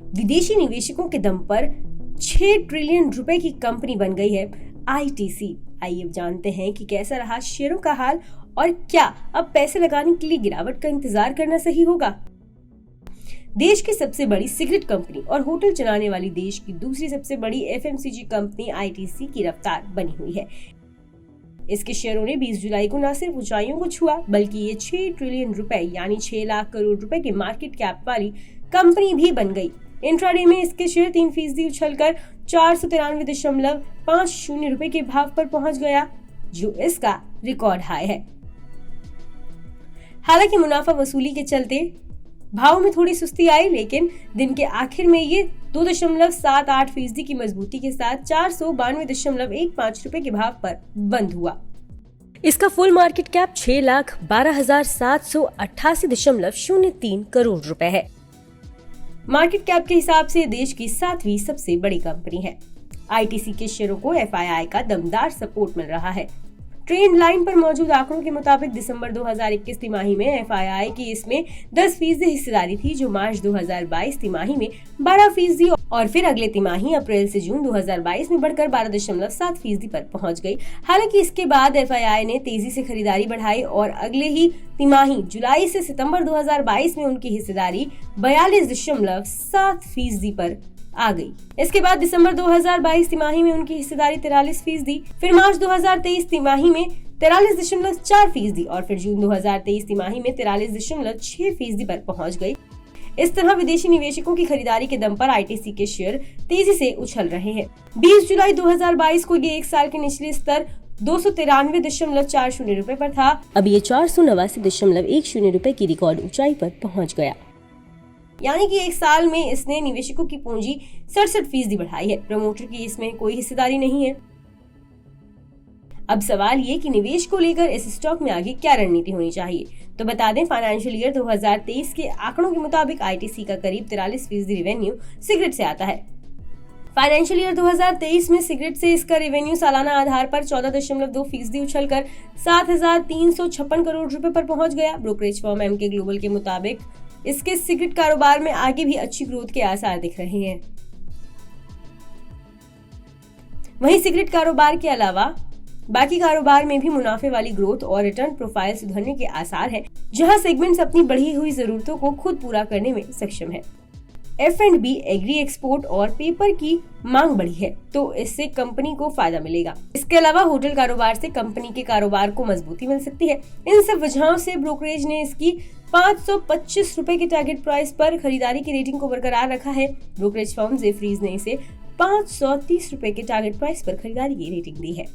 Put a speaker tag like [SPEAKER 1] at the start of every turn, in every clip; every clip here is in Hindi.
[SPEAKER 1] विदेशी निवेशकों के दम पर 6 ट्रिलियन रुपए की कंपनी बन गई है आईटीसी। आइए अब जानते हैं कि कैसा रहा शेयरों का हाल और क्या अब पैसे लगाने के लिए गिरावट का इंतजार करना सही होगा। देश की सबसे बड़ी सिगरेट कंपनी और होटल चलाने वाली देश की दूसरी सबसे बड़ी एफएमसीजी कंपनी आईटीसी की रफ्तार बनी हुई है। इसके शेयरों ने 20 जुलाई को न सिर्फ ऊंचाइयों को छुआ बल्कि ये 6 ट्रिलियन रुपए यानी 6 लाख करोड़ रुपए की मार्केट कैप वाली कंपनी भी बन गई। इंट्राडे में इसके शेयर 3% उछलकर 493.50 रुपए के भाव पर पहुंच गया, जो इसका रिकॉर्ड हाई है। हालांकि मुनाफा वसूली के चलते भाव में थोड़ी सुस्ती आई, लेकिन दिन के आखिर में ये 2.78% की मजबूती के साथ 492.15 रुपए के भाव पर बंद हुआ। इसका फुल मार्केट कैप 6,12,788.03 करोड़ रुपए है। मार्केट कैप के हिसाब से देश की 7वीं सबसे बड़ी कंपनी है। आईटीसी के शेयरों को एफआईआई का दमदार सपोर्ट मिल रहा है। ट्रेंड लाइन पर मौजूद आंकड़ों के मुताबिक दिसंबर 2021 तिमाही में एफआईआई की इसमें 10% हिस्सेदारी थी, जो मार्च 2022 तिमाही में 12% और फिर अगले तिमाही अप्रैल से जून 2022 में बढ़कर 12.7% पर पहुंच गई। हालांकि इसके बाद एफआईआई ने तेजी से खरीदारी बढ़ाई और अगले ही तिमाही जुलाई से सितंबर 2022 में उनकी हिस्सेदारी 42.7% पर आ गई। इसके बाद दिसंबर 2022 तिमाही में उनकी हिस्सेदारी 43%, फिर मार्च 2023 तिमाही में 43.4% और फिर जून 2023 तिमाही में 43.6% पर पहुंच गई। इस तरह विदेशी निवेशकों की खरीदारी के दम पर आईटीसी के शेयर तेजी से उछल रहे हैं। 20 जुलाई 2022 को ये एक साल के निचले स्तर 293.40 रुपए पर था। अब ये 489.10 रुपए की रिकॉर्ड ऊंचाई पर पहुंच गया, यानी कि एक साल में इसने निवेशकों की पूंजी 67% बढ़ाई है। प्रमोटर की इसमें कोई हिस्सेदारी नहीं है। अब सवाल ये कि निवेश को लेकर इस स्टॉक में आगे क्या रणनीति होनी चाहिए। तो बता दें, फाइनेंशियल ईयर 2023 के आंकड़ों के मुताबिक आईटीसी का करीब 43% रेवेन्यू सिगरेट से आता है। फाइनेंशियल ईयर 2023 में सिगरेट से इसका रेवेन्यू सालाना आधार पर 14.2% उछलकर 7,356 करोड़ रुपए पर पहुंच गया। ब्रोकरेज फर्म एमके ग्लोबल के मुताबिक इसके सिगरेट कारोबार में आगे भी अच्छी ग्रोथ के आसार दिख रहे हैं। वहीं सिगरेट कारोबार के अलावा बाकी कारोबार में भी मुनाफे वाली ग्रोथ और रिटर्न प्रोफाइल सुधरने के आसार हैं, जहां सेगमेंट्स अपनी बढ़ी हुई जरूरतों को खुद पूरा करने में सक्षम है। F&B, एग्री, एक्सपोर्ट और पेपर की मांग बढ़ी है, तो इससे कंपनी को फायदा मिलेगा। इसके अलावा होटल कारोबार से कंपनी के कारोबार को मजबूती मिल सकती है। इन सब वजहों से ब्रोकरेज ने इसकी 525 रुपए के टारगेट प्राइस पर खरीदारी की रेटिंग को बरकरार रखा है। ब्रोकरेज फर्म जेफरीज ने इसे 530 रुपए के टारगेट प्राइस पर खरीदारी की रेटिंग दी है।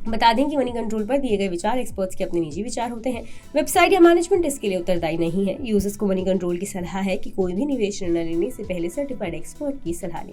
[SPEAKER 1] बता दें कि मनी कंट्रोल पर दिए गए विचार एक्सपर्ट्स के अपने निजी विचार होते हैं। वेबसाइट या मैनेजमेंट इसके लिए उत्तरदायी नहीं है। यूजर्स को मनी कंट्रोल की सलाह है कि कोई भी निवेश निर्णय लेने से पहले सर्टिफाइड एक्सपर्ट की सलाह लें।